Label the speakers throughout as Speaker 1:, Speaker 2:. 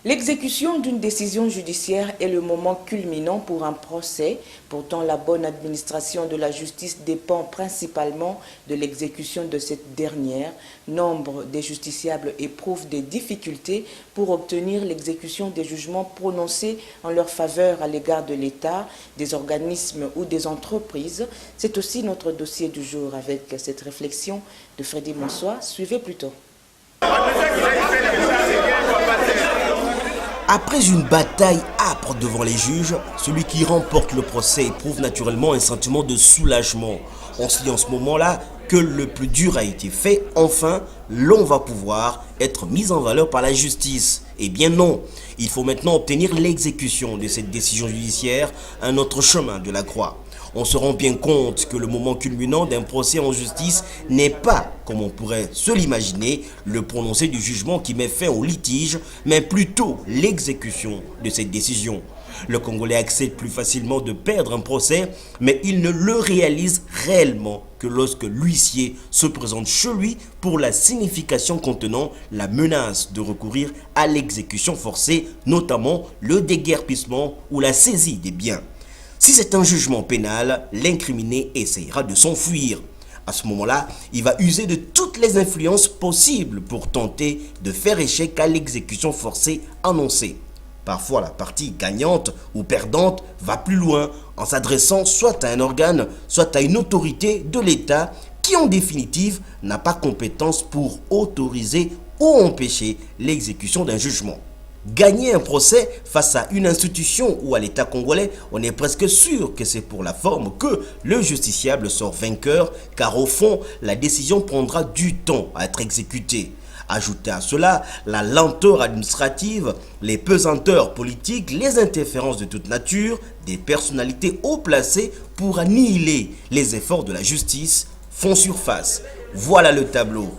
Speaker 1: L'exécution d'une décision judiciaire est le moment culminant pour un procès. Pourtant, la bonne administration de la justice dépend principalement de l'exécution de cette dernière. Nombre des justiciables éprouvent des difficultés pour obtenir l'exécution des jugements prononcés en leur faveur à l'égard de l'État, des organismes ou des entreprises. C'est aussi notre dossier du jour avec cette réflexion de Freddy Monsois. Suivez plutôt.
Speaker 2: Après une bataille âpre devant les juges, celui qui remporte le procès éprouve naturellement un sentiment de soulagement. On se dit en ce moment-là que le plus dur a été fait, enfin, l'on va pouvoir être mis en valeur par la justice. Eh bien non, il faut maintenant obtenir l'exécution de cette décision judiciaire, un autre chemin de la croix. On se rend bien compte que le moment culminant d'un procès en justice n'est pas, comme on pourrait se l'imaginer, le prononcé du jugement qui met fin au litige, mais plutôt l'exécution de cette décision. Le Congolais accepte plus facilement de perdre un procès, mais il ne le réalise réellement que lorsque l'huissier se présente chez lui pour la signification contenant la menace de recourir à l'exécution forcée, notamment le déguerpissement ou la saisie des biens. Si c'est un jugement pénal, l'incriminé essayera de s'enfuir. À ce moment-là, il va user de toutes les influences possibles pour tenter de faire échec à l'exécution forcée annoncée. Parfois, la partie gagnante ou perdante va plus loin en s'adressant soit à un organe, soit à une autorité de l'État qui, en définitive, n'a pas compétence pour autoriser ou empêcher l'exécution d'un jugement. Gagner un procès face à une institution ou à l'État congolais, on est presque sûr que c'est pour la forme que le justiciable sort vainqueur, car au fond, la décision prendra du temps à être exécutée. Ajoutez à cela la lenteur administrative, les pesanteurs politiques, les interférences de toute nature, des personnalités haut placées pour annihiler les efforts de la justice font surface. Voilà le tableau.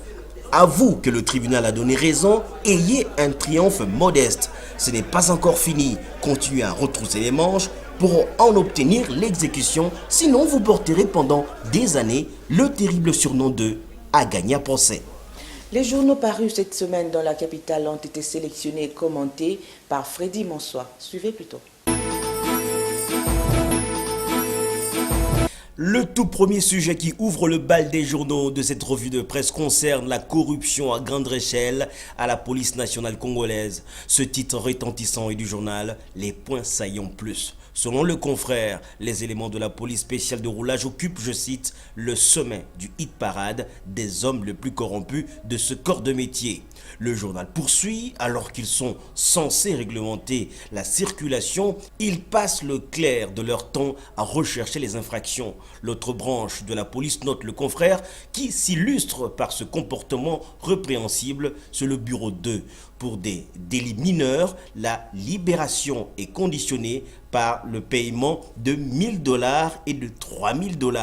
Speaker 2: À vous que le tribunal a donné raison, ayez un triomphe modeste. Ce n'est pas encore fini. Continuez à retrousser les manches pour en obtenir l'exécution. Sinon, vous porterez pendant des années le terrible surnom de Agagna procès.
Speaker 1: Les journaux parus cette semaine dans la capitale ont été sélectionnés et commentés par Freddy Monsois. Suivez plutôt.
Speaker 2: Le tout premier sujet qui ouvre le bal des journaux de cette revue de presse concerne la corruption à grande échelle à la police nationale congolaise. Ce titre retentissant est du journal Les Points Saillants Plus. Selon le confrère, les éléments de la police spéciale de roulage occupent, je cite, le sommet du hit-parade des hommes les plus corrompus de ce corps de métier. Le journal poursuit, alors qu'ils sont censés réglementer la circulation, ils passent le clair de leur temps à rechercher les infractions. L'autre branche de la police, note le confrère, qui s'illustre par ce comportement répréhensible, c'est le bureau 2. Pour des délits mineurs, la libération est conditionnée par le paiement de $1000 et de $3000.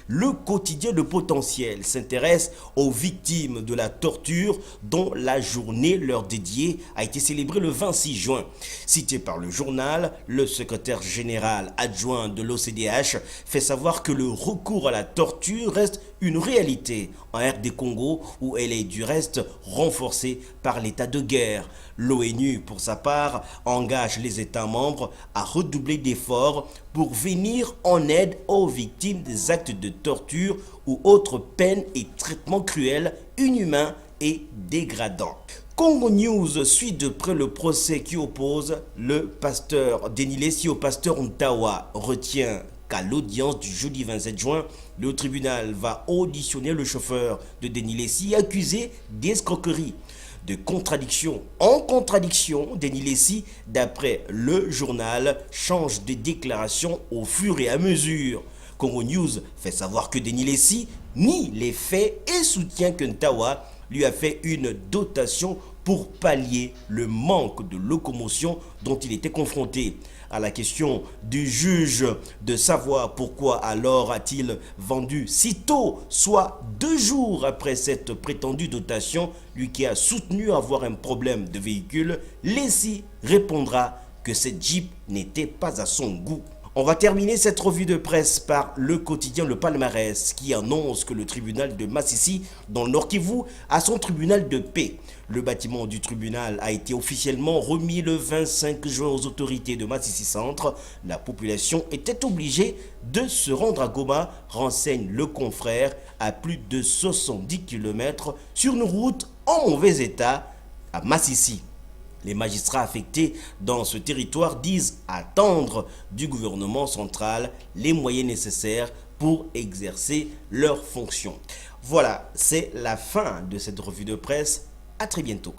Speaker 2: Le quotidien de Potentiel s'intéresse aux victimes de la torture dont la journée leur dédiée a été célébrée le 26 juin. Cité par le journal, le secrétaire général adjoint de l'OCDH fait savoir que le recours à la torture reste une réalité en RD Congo où elle est du reste renforcée par l'état de guerre. L'ONU, pour sa part, engage les États membres à redoubler d'efforts pour venir en aide aux victimes des actes de torture ou autres peines et traitements cruels, inhumains et dégradants. Congo News suit de près le procès qui oppose le pasteur Denis Lessi au pasteur Ntawa. Retient qu'à l'audience du jeudi 27 juin, le tribunal va auditionner le chauffeur de Denis Lessi accusé d'escroquerie. De contradiction en contradiction, Denis Lessi, d'après le journal, change de déclaration au fur et à mesure. Congo News fait savoir que Denis Lessi nie les faits et soutient que Ntawa lui a fait une dotation pour pallier le manque de locomotion dont il était confronté. À la question du juge de savoir pourquoi alors a-t-il vendu si tôt, soit 2 jours après cette prétendue dotation, lui qui a soutenu avoir un problème de véhicule, Lessi répondra que cette Jeep n'était pas à son goût. On va terminer cette revue de presse par le quotidien Le Palmarès qui annonce que le tribunal de Massissi dans le Nord Kivu a son tribunal de paix. Le bâtiment du tribunal a été officiellement remis le 25 juin aux autorités de Massissi Centre. La population était obligée de se rendre à Goma, renseigne le confrère, à plus de 70 km sur une route en mauvais état à Massissi. Les magistrats affectés dans ce territoire disent attendre du gouvernement central les moyens nécessaires pour exercer leurs fonctions. Voilà, c'est la fin de cette revue de presse. À très bientôt.